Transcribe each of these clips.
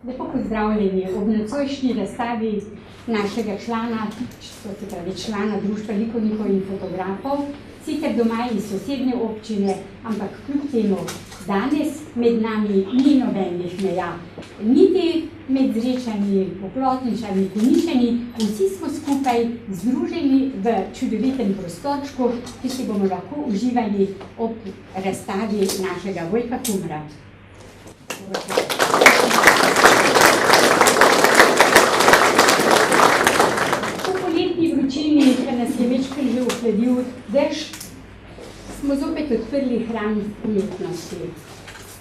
Lepo pozdravljeni ob nocojšnji razstavi našega člana, člana Društva likovnikov in fotografov, sicer doma iz sosednje občine, ampak kljub temu danes med nami ni nobenih meja. Niti med Zrečani, Oplotničani, Konjičani, vsi smo skupaj združeni v čudovitem prostorčku, ki si bomo lahko uživali ob razstavi našega Vojka Kumra. Ker nas je večkrat že ohladil dež, smo zopet odprli hram umetnosti.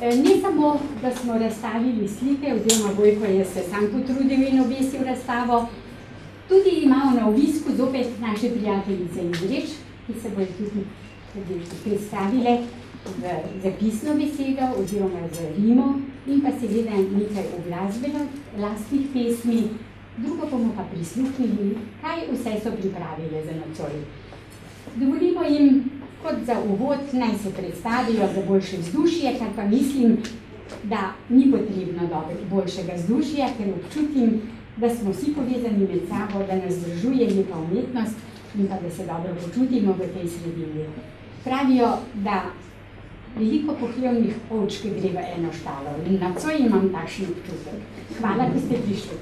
Ne samo, da smo razstavili slike, oziroma Vojko je se sam potrudil in obesil razstavo, tudi imamo na obisku zopet naše prijateljice iz Reč, ki se bodo tudi predstavile v zapisno besedo oziroma z rimo in pa seveda nekaj uglasbeno lastnih pesmi. Drugo bomo pa prisluhnili, kaj vse so pripravile za nocoj. Dovolimo jim, kot za uvod, naj se predstavijo za boljše vzdušje, kar pa mislim, da ni potrebno boljšega vzdušja, ker občutim, da smo vsi povezani med sabo, da nas združuje neka umetnost in pa da se dobro počutimo v tej sredini. Pravijo, da veliko pohlevnih ovčk gre v eno štalo in nocoj imam takšen občutek. Hvala, da ste prišli.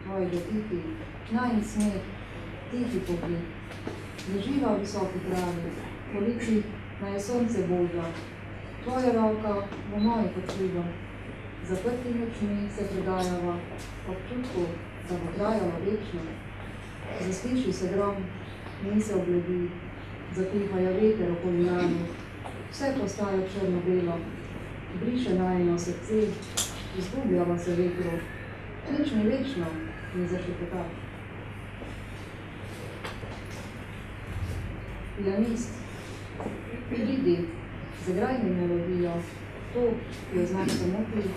Tvoji dotiki, najin smeh, tihi pogled. Leživa v visoki travi, po licih naj je sonce bodla. Tvoja roka v moji počiva. Zaprtimi očmi se predajava, občutku, da bo trajala večno. Zasliši se grom, ni se obledi, zapihajo veter okoli nami. Vse postaja črno-belo, briše najino srce, izgubljava se vetru. Nič ni večno, ni zašepetaš. Pianist, pridi, zagraj mi melodijo, to, ki jo znaš samo ti,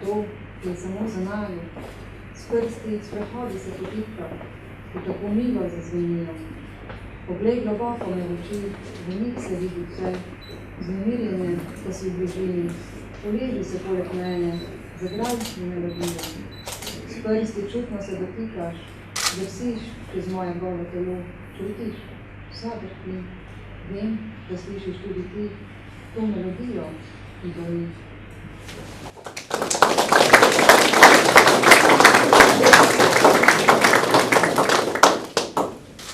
to, ki je samo za nami. S prsti sprehodi se potipka, ki tako milo zazvenijo. Poglej globoko me v oči, v njih se vidi vse, vznemirjenje, ko si v bližini. Poleži se poleg mene, zagraj mi melodijo. S prsti čutno se dotikaš, drsiš čez moje golo telo, čutiš vsa drhti. Vem, da slišiš tudi ti to melodijo, ki gori.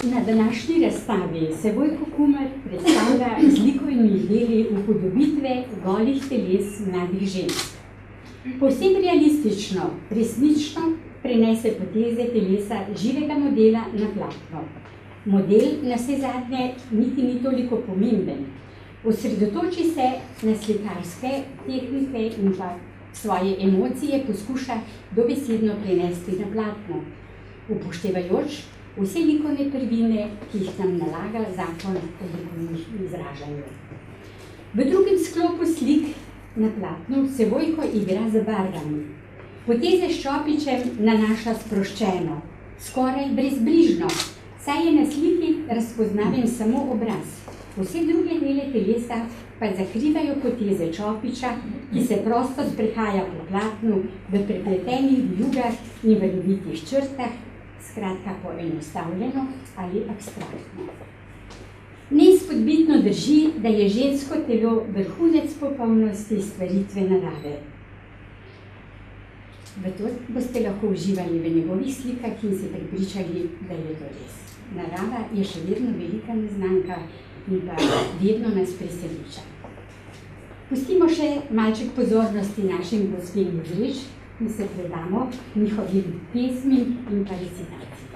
Na današnji razstavi se Vojko Kumer predstavlja z likovnimi deli upodobitve golih teles mladih žensk. Povsem realistično, resnično prenese poteze telesa živega modela na platno. Model na vse zadnje niti ni toliko pomemben. Osredotoči se na slikarske tehnike in pa svoje emocije poskuša dobesedno prenesti na platno, upoštevajoč vse likovne prvine, ki jih nam nalaga zakon o likovnih izražanju. V drugem sklopu slik na platnu se Vojko igra z barvami. Poteze s čopičem nanaša sproščeno, skoraj brezbrižno, saj je na sliki razpoznaven samo obraz. Vse druge dele telesa pa zakrivajo poteze čopiča, ki se prosto sprehaja po platnu v prepletenih vijugah in valovitih črtah, skratka poenostavljeno ali abstraktno. Neizpodbitno drži, da je žensko telo vrhunec popolnosti stvaritve narave. V to boste lahko uživali v njegovih slikah in se prepričali, da je to res. Narava je še vedno velika neznanka in pa vedno nas preseneča. Pustimo še malček pozornosti našim gospem Modrič in se predamo njihovim pesmim in pa recitaciji.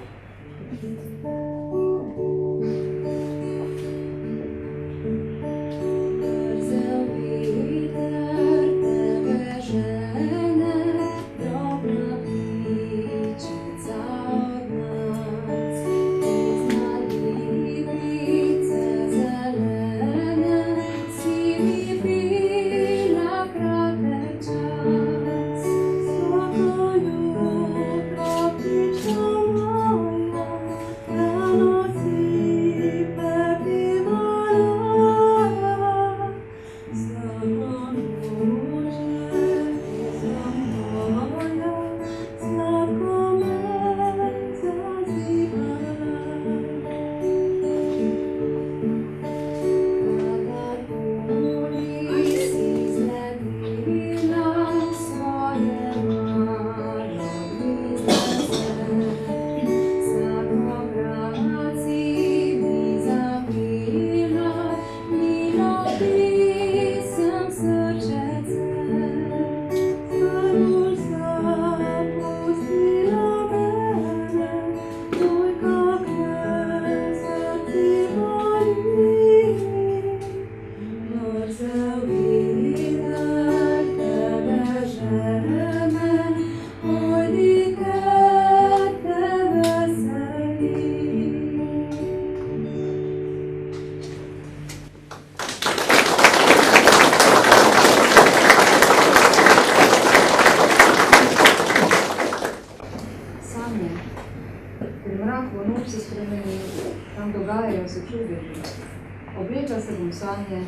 Sanje,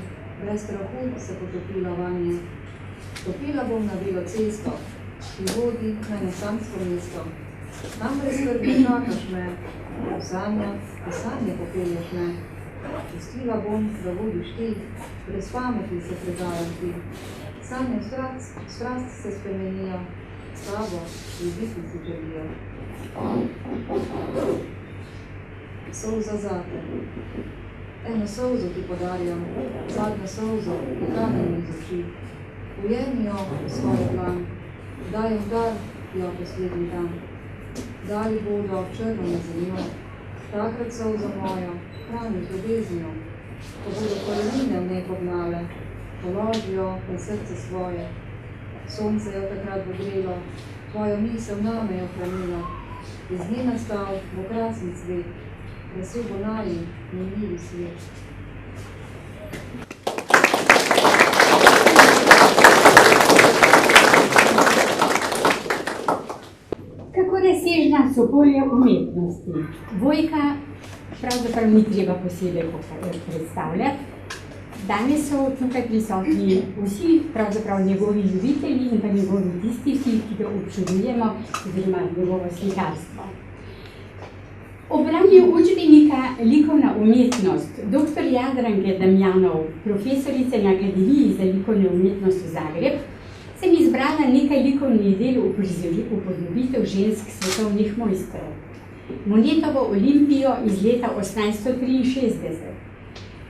brez strahu se potopila vanje. Stopila bom na belo cesto, ki vodi na eno samsko mesto. Tam brez skrbi čakaš me, v sanje popelješ me. Pustila bom, da vodiš ti, brez pameti se predajaš ti. Sanje strast se spremenijo, s tabo ljubiti si želijo. Solza zate. Eno solzo ti podarjam, zadnjo solzo, ki kamen iz oči. Ujemi jo v svojo dlan, dajem dar jo poslednji dan. Dali bodo črno na zemljo, takrat solzo mojo, hrani ljubeznjo. Ko bodo korenine v neko gnale, položijo na srce svoje. Sonce je takrat ogrelo, tvojo misel name je ohranilo. Iz nje nastal bo krasni cvet, Krasil bo najin, nemiri svet. Kako razsežna so polja umetnosti. Vojka pravzaprav ni treba posebej predstavljati. Danes so tukaj prisotni vsi, pravzaprav njegovi ljubitelji in pa njegovi tisti, ki ga občudujemo, oziroma njegovo slikarstvo. Ob branju učbenika Likovna umetnost dr. Jadranke Damjanov, profesorice na Akademiji za likovno umetnost v Zagreb, sem izbrala nekaj likovnih del upodobitev žensk svetovnih mojstrov. Monetovo Olimpijo iz leta 1863,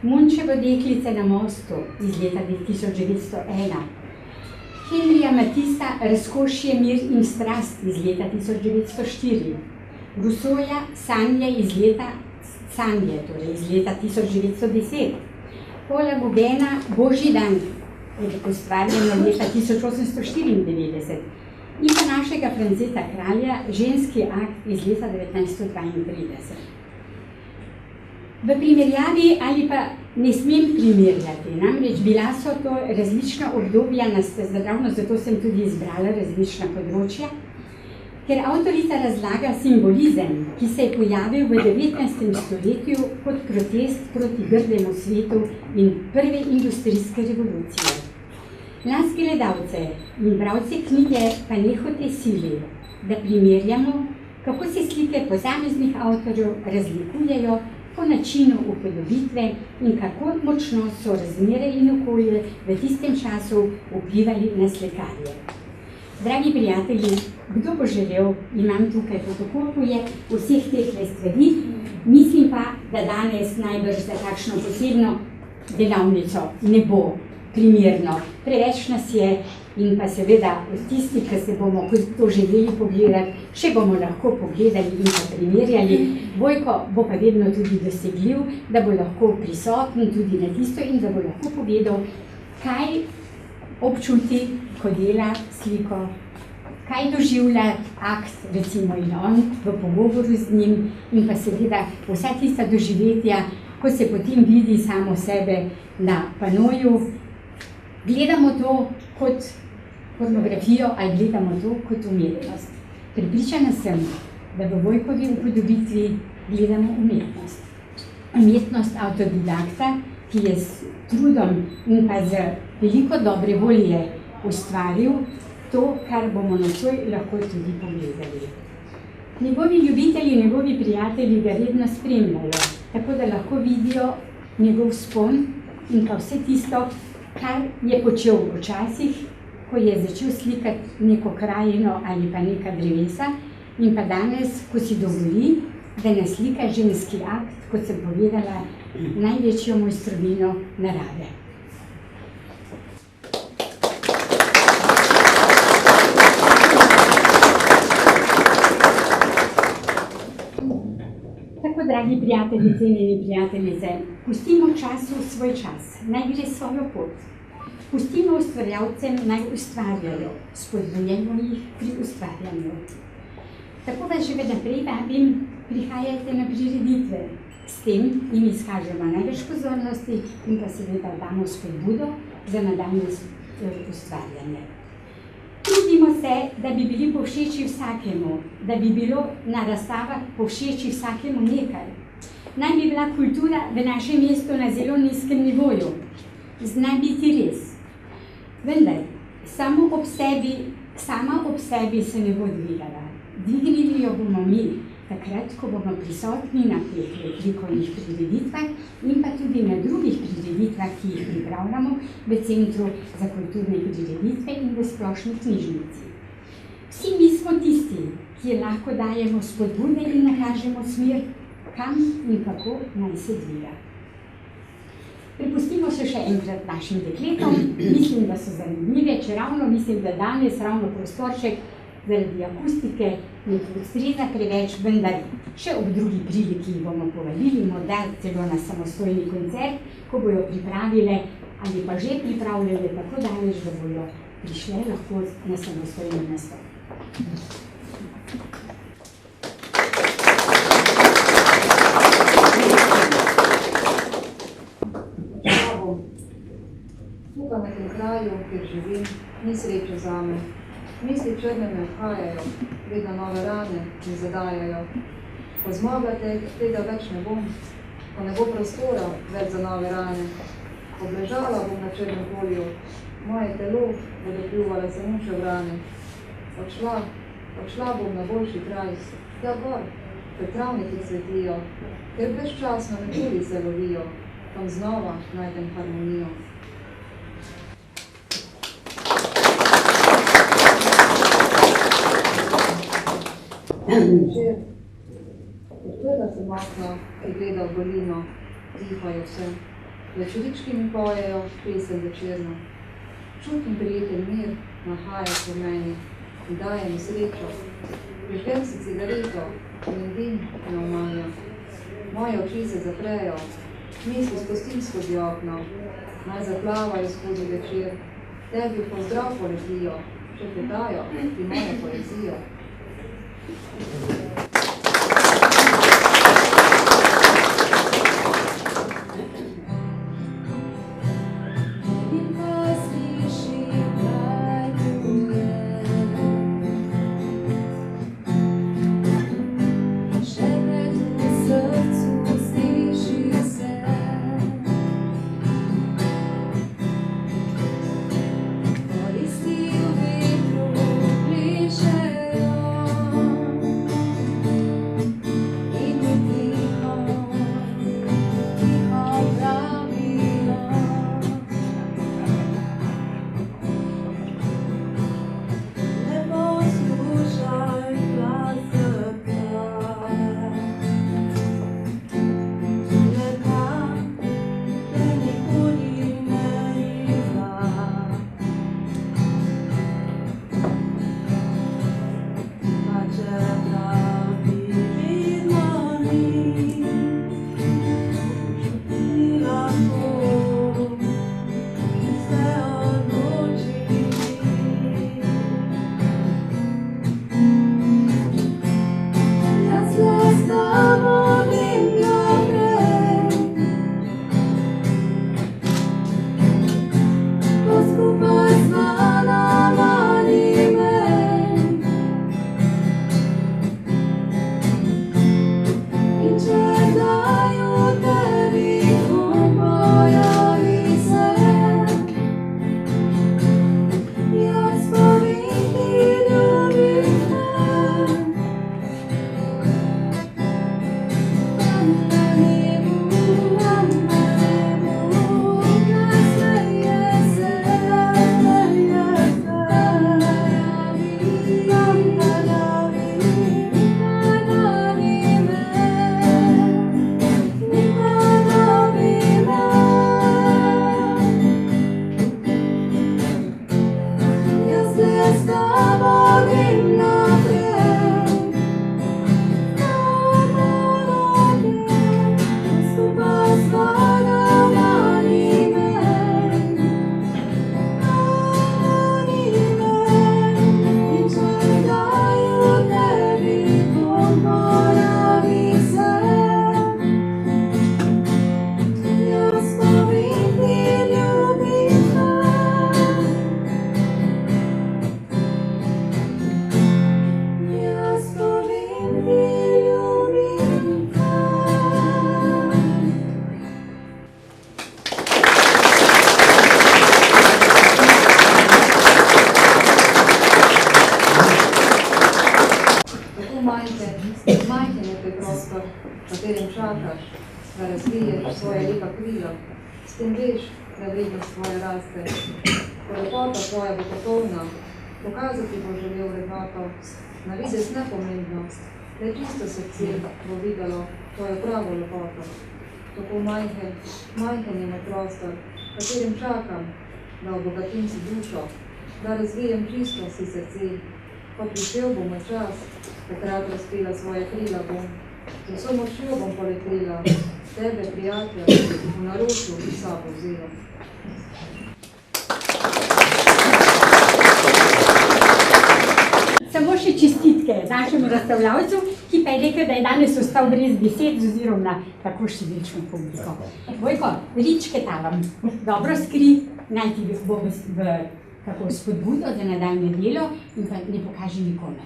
Munčevo deklice na mostu iz leta 1901, Henrija Matissa Razkošje, mir in strast iz leta 1904, Rousseauja Sanje iz leta 1910, Paula Gaugena Božji dan, ustvarjeno leta 1894, in pa našega Franceta Kralja Ženski akt iz leta 1932. V primerjavi ali pa ne smem primerjati, namreč bila so to različna obdobja, ravno zato sem tudi izbrala različna področja, ker avtorica razlaga simbolizem, ki se je pojavil v 19. stoletju kot protest proti grdemu svetu in prve industrijske revolucije. Nas gledalce in bralce knjige pa nehote sili, da primerjamo, kako se slike posameznih avtorjev razlikujejo po načinu upodobitve in kako močno so razmere in okolje v tistem času vplivali na slikarje. Dragi prijatelji, kdo bo želel, imam tukaj fotokopije vseh teh stvari, mislim pa, da danes najbrž za takšno posebno delavnico ne bo primerno. Preveč nas je in pa seveda tisti, ki se bomo to želeli pogledati, še bomo lahko pogledali in pa primerjali. Vojko bo pa vedno tudi dosegljiv, da bo lahko prisoten tudi na tisto in da bo lahko povedal, kaj občuti, ko dela sliko, kaj doživlja akt, recimo in on, v pogovoru z njim in pa seveda vsa tista doživetja, ko se potem vidi samo sebe na panoju. Gledamo to kot pornografijo ali gledamo to kot umetnost. Prepričana sem, da v Vojkovi upodobitvi gledamo umetnost. Umetnost avtodidakta, ki je s trudom in pa z veliko dobre volje ustvaril to, kar bomo nocoj lahko tudi pogledali. Njegovi ljubitelji, njegovi prijatelji ga redno spremljajo, tako da lahko vidijo njegov vzpon in pa vse tisto, kar je počel včasih, ko je začel slikati neko krajino ali pa neka drevesa in pa danes, ko si dovoli, da naslika ženski akt, kot sem povedala, največjo mojstrovino narave. Tako, dragi prijatelji, cenjeni prijateljice, pustimo času svoj čas, naj gre svojo pot. Pustimo ustvarjalcem naj ustvarjajo, spodbujemo jih pri ustvarjanju. Tako vas že vnaprej vabim, prihajajte na prireditve. S tem jim izkažemo največ pozornosti in pa seveda damo spodbudo za nadaljnje ustvarjanje. Trudimo se, da bi bili povšeči vsakemu, da bi bilo na razstavah povšeči vsakemu nekaj. Naj bi bila kultura v našem mestu na zelo nizkem nivoju. Zna biti res. Vendar, sama ob sebi se ne bo dvigala. Dvignili jo bomo mi, takrat, ko bomo prisotni na teh likovnih prireditvah in pa tudi na drugih prireditvah, ki jih pripravljamo v Centru za kulturne prireditve in v Splošni knjižnici. Vsi mi smo tisti, ki lahko dajemo spodbude in nakažemo smer, kam in kako naj se dviga. Prepustimo se še enkrat našim dekletom, mislim, da so zanimive, če ravno mislim, da danes ravno prostorček zaradi akustike ne ustreza preveč, vendar še ob drugi priliki jih bomo povabili, morda celo na samostojni koncert, ko bojo pripravile ali pa že pripravljale tako daleč, da bojo prišle lahko na samostojno nastop. Tukaj na tem kraju, kjer živim, ni sreče zame. Misli črne me obhajajo, vedno nove rane mi zadajajo. Ko zmaga tega več ne bom, ko ne bo prostora več za nove rane. Obležala bom na črnem polju, moje telo bodo pljuvale samo še vrane. Odšla bom na boljši kraj, tja gor, ker travniki cvetijo, ker brezčasno metulji se lovijo, tam znova najdem harmonijo. Odprla sem okno, ki gleda v dolino, tiho je vse. Večerički mi pojejo pesem večerno. Čutim prijeten mir, nahaja se v meni in daje mi srečo. Prižgem si cigareto in dim me omanja. Moje oči se zaprejo, misli spustim skozi okno. Naj zaplavajo skozi večer, tebi v pozdrav poletijo, šepetajo ti mojo poezijo. Majhen je tvoj prostor, v katerem čakaš, da razviješ svoje lepa krila. S tem veš, da vrednost tvoja raste. Ko lepota tvoja bo popolna, pokazati bo želel vrednoto, na videz nepomembnost, le čisto srce bo videlo tvojo pravo lepoto. Tako majhen je moj prostor, v katerem čakam, da obogatim si dušo, da razvijem čistost in srce. Ko prišel bo moj čas, takrat razkrila svoje krila bom, z vso močjo bom poletela, tebe, prijatelj, v naročju bi sabo vzela. Samo še čestitke našemu razstavljavcu, ki pa je rekel, da je danes ostal brez besed z ozirom na tako številčno publiko. Vojko, ličke tavam, dobro skri, naj ti bo v kako spodbudo za nadaljnje delo in pa ne pokaži nikome.